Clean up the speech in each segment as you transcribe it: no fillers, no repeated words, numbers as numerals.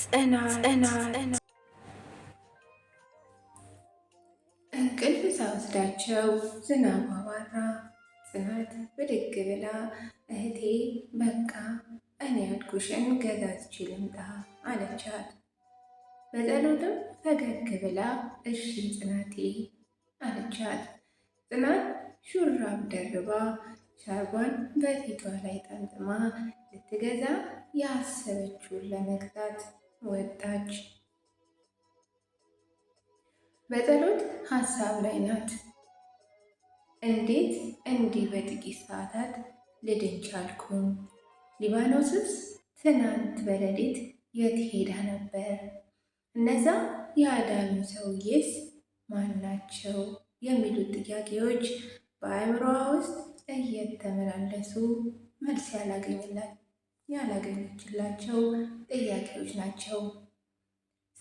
ጽናት እንቅልፍ ሳወስዳቸው ዝናብ አባራ። ጽናት ብድግ ብላ እህቴ በቃ እኔ ያልኩሽን ገዛዝቼ ልምጣ አለቻት። በጸሎትም ፈገግ ብላ እሺ ጽናቴ አለቻት። ጽናት ሹራብ ደርባ ሻርቧን በፊቷ ላይ ጠምጥማ ልትገዛ ያሰበችውን ለመግዛት ወጣች። በጸሎት ሀሳብ ላይ ናት። እንዴት እንዲህ በጥቂት ሰዓታት ልድን ቻልኩኝ? ሊባኖስስ ትናንት በሌሊት የት ሄዳ ነበር? እነዛ የአዳኙ ሰውዬስ ማን ናቸው? የሚሉት ጥያቄዎች በአእምሮዋ ውስጥ እየተመላለሱ መልስ ያላገኘችላቸው ጥያቄዎች ናቸው።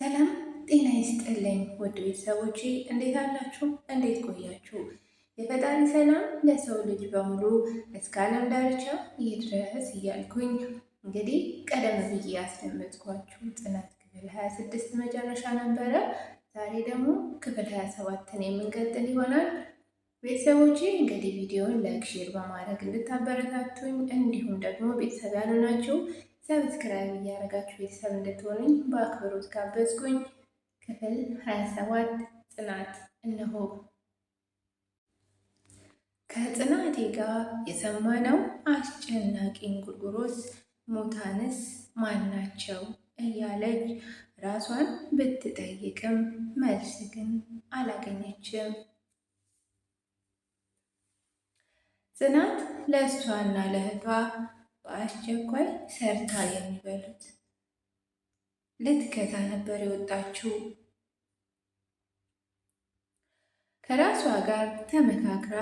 ሰላም ጤና ይስጥልኝ ውድ ቤተሰቦቼ፣ እንዴት አላችሁ? እንዴት ቆያችሁ? የፈጣሪ ሰላም ለሰው ልጅ በሙሉ እስከ ዓለም ዳርቻ ይድረስ እያልኩኝ እንግዲህ ቀደም ብዬ ያስደመጥኳችሁ ጽናት ክፍል 26 መጨረሻ ነበረ። ዛሬ ደግሞ ክፍል 27ን የምንቀጥል ይሆናል። ቤተሰቦቼ እንግዲህ ቪዲዮውን ላይክ፣ ሼር በማድረግ እንድታበረታቱኝ እንዲሁም ደግሞ ቤተሰብ ያልሆናችሁ ሰብስክራይብ እያደረጋችሁ ቤተሰብ እንድትሆኑኝ በአክብሮት ጋበዝኩኝ። ክፍል 27 ጽናት እነሆ። ከጽናቴ ጋር የሰማነው አስጨናቂ እንጉርጉሮስ ሙታንስ ማናቸው እያለች ራሷን ብትጠይቅም መልስ ግን አላገኘችም። ጽናት ለእሷና ለእህቷ በአስቸኳይ ሰርታ የሚበሉት ልትገዛ ነበር የወጣችው። ከራሷ ጋር ተመካክራ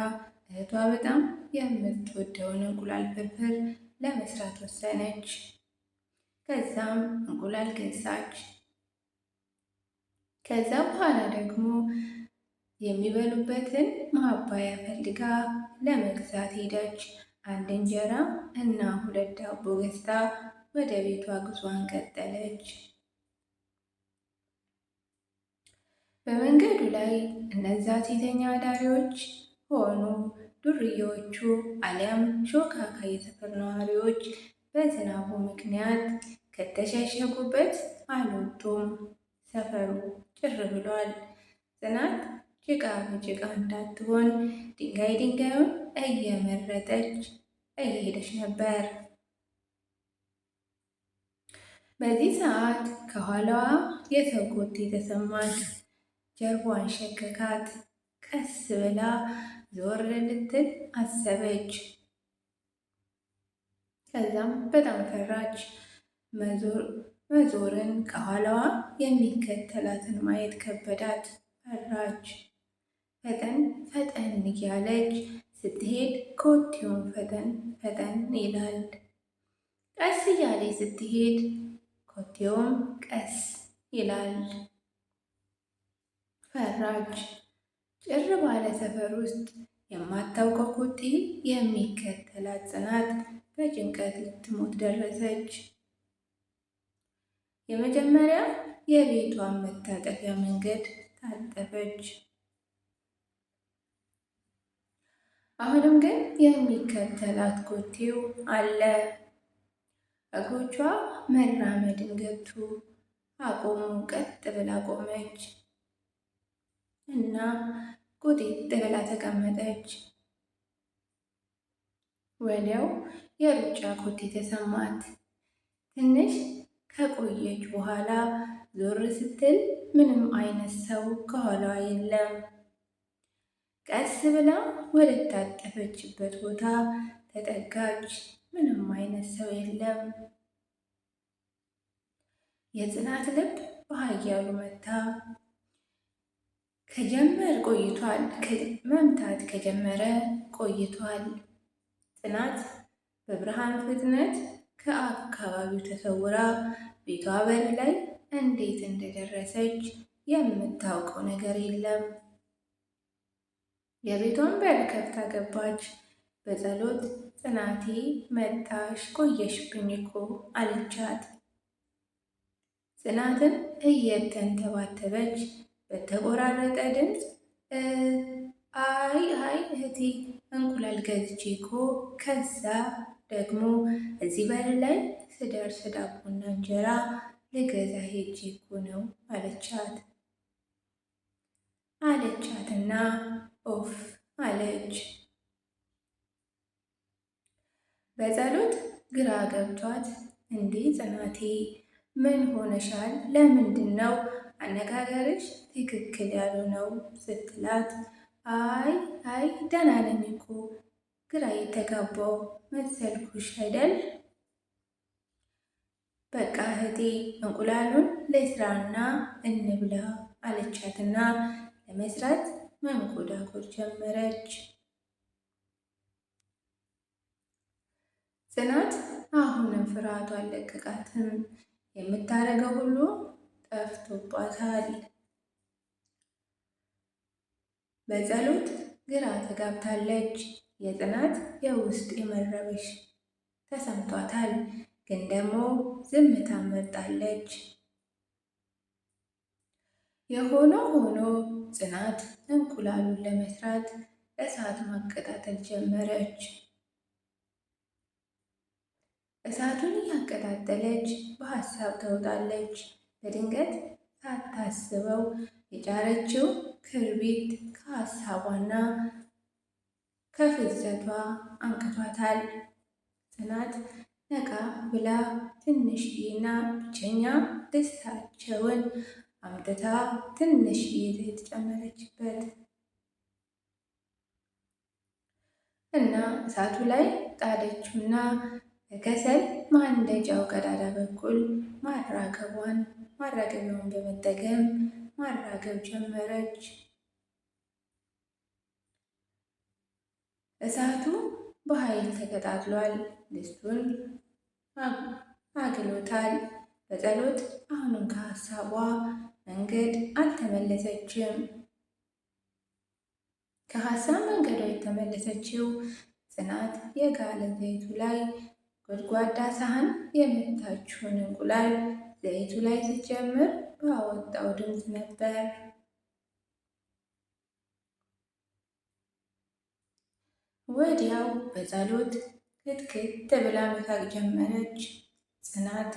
እህቷ በጣም የምትወደውን እንቁላል ፍርፍር ለመስራት ወሰነች። ከዛም እንቁላል ገዛች። ከዛ በኋላ ደግሞ የሚበሉበትን ማባያ ፈልጋ ለመግዛት ሄደች። አንድ እንጀራ እና 2 ዳቦ ገዝታ ወደ ቤቷ ጉዟን ቀጠለች። በመንገዱ ላይ እነዛ ሴተኛ አዳሪዎች ሆኑ ዱርዬዎቹ አሊያም ሾካካ የሰፈር ነዋሪዎች በዝናቡ ምክንያት ከተሸሸጉበት አልወጡም። ሰፈሩ ጭር ብሏል። ጽናት ጭቃ በጭቃ እንዳትሆን ድንጋዩን እየመረጠች እየሄደች ነበር። በዚህ ሰዓት ከኋላዋ የሰው ኮቴ ተሰማች። ጀርባዋን ሸከካት። ቀስ ብላ ዞር ልትል አሰበች። ከዛም በጣም ፈራች። መዞርን ከኋላዋ የሚከተላትን ማየት ከበዳት። ፈራች። ፈጠን ፈጠን እያለች ስትሄድ ኮቴውን ፈጠን ፈጠን ይላል። ቀስ እያለች ስትሄድ ኮቴውም ቀስ ይላል። ፈራች። ጭር ባለ ሰፈር ውስጥ የማታውቀው ኮቴ የሚከተላት ጽናት በጭንቀት ልትሞት ደረሰች። የመጀመሪያ የቤቷን መታጠፊያ መንገድ ታጠፈች። አሁንም ግን የሚከተላት ኮቴው አለ። እግሮቿ መራመድን ገቱ። አቆሙ። ቀጥ ብላ ቆመች እና ቁጢጥ ብላ ተቀመጠች። ወዲያው የሩጫ ኮቴ ተሰማት። ትንሽ ከቆየች በኋላ ዞር ስትል ምንም አይነት ሰው ከኋላዋ የለም። ቀስ ብላ ወደ ታጠፈችበት ቦታ ተጠጋች። ምንም አይነት ሰው የለም። የጽናት ልብ በኃያሉ መምታት ከጀመረ ቆይቷል። ጽናት በብርሃን ፍጥነት ከአካባቢው ተሰውራ ቤቷ በር ላይ እንዴት እንደደረሰች የምታውቀው ነገር የለም። የቤቷን በር ከፍታ ገባች። በጸሎት ጽናቴ መጣሽ ቆየሽብኝ እኮ አለቻት። ጽናትን እየተንተባተበች በተቆራረጠ ድምፅ አይ እህቴ እንቁላል ገዝቼ እኮ ከዛ ደግሞ እዚህ በር ላይ ስደርስ ዳቦና እንጀራ ልገዛ ሄጄ እኮ ነው አለቻትና ኦፍ አለች። በጸሎት ግራ ገብቷት እንዴ ጽናቴ ምን ሆነሻል? ለምንድን ነው አነጋገርሽ ትክክል ያልሆነው ስትላት አይ ደህና ነኝ እኮ ግራ የተጋባው መሰልኩሽ አይደል? በቃ እህቴ እንቁላሉን ለስራና እንብላ አለቻትና ለመስራት መንጎዳጎድ ጀመረች። ጽናት አሁንም ፍርሃቷ አልለቀቃትም። የምታደርገው ሁሉ ጠፍቶባታል። በጸሎት ግራ ተጋብታለች። የጽናት የውስጥ የመረበሽ ተሰምቷታል፣ ግን ደግሞ ዝምታ መርጣለች። የሆነው ሆኖ ጽናት እንቁላሉን ለመስራት እሳት ማቀጣጠል ጀመረች። እሳቱን እያቀጣጠለች በሀሳብ ተውጣለች። በድንገት ሳታስበው የጫረችው ክርቢት ከሀሳቧና ከፍዘቷ አንቅቷታል። ጽናት ነቃ ብላ ትንሽዬና ብቸኛ ድስታቸውን አምጥታ ትንሽዬ ዘይት ጨመረችበት እና እሳቱ ላይ ጣደችውና በከሰል ማንደጃው ቀዳዳ በኩል ማራገቢያውን በመጠቀም ማራገብ ጀመረች። እሳቱ በኃይል ተቀጣጥሏል፣ ድስቱን አግሎታል። በጸሎት አሁንም ከሀሳቧ መንገድ አልተመለሰችም። ከሀሳብ መንገዷ የተመለሰችው ጽናት የጋለ ዘይቱ ላይ ጎድጓዳ ሳህን የመታችውን እንቁላል ዘይቱ ላይ ስትጨምር ባወጣው ድምፅ ነበር። ወዲያው በጸሎት ክትክት ብላ መሳቅ ጀመረች። ጽናት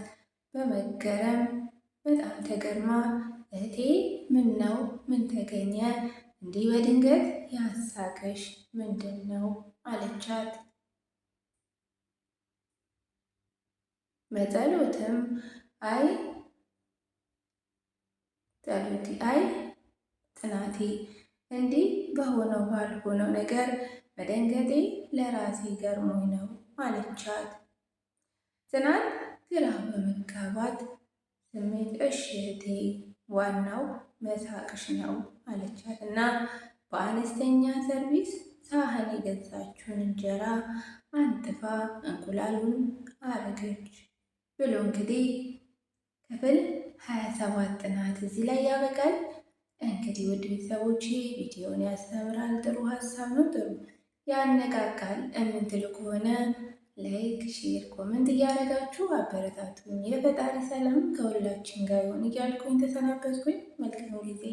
በመገረም በጣም ተገርማ እህቴ ምን ነው? ምን ተገኘ? እንዲህ በድንገት ያሳቀሽ ምንድን ነው? አለቻት። በጸሎትም አይ ጽናቴ እንዲህ በሆነው ባልሆነው ነገር መደንገጤ ለራሴ ገርሞኝ ነው አለቻት። ጽናት ግራ በመጋባት ስሜት እሺ እህቴ ዋናው መሳቅሽ ነው አለቻት እና በአነስተኛ ሰርቪስ ሳህን የገዛችውን እንጀራ አንጥፋ እንቁላሉን አረገች ብሎ እንግዲህ ክፍል 27 ጥናት እዚህ ላይ ያበቃል። እንግዲህ ውድ ቤተሰቦች ቪዲዮን ያስተምራል፣ ጥሩ ሀሳብ ነው፣ ጥሩ ያነቃቃል የምትሉ ከሆነ ላይክ፣ ሼር፣ ኮመንት እያደረጋችሁ አበረታቱኝ። የፈጣሪ ሰላም ከሁላችን ጋር ይሁን እያልኩኝ ተሰናበትኩኝ። መልካም ጊዜ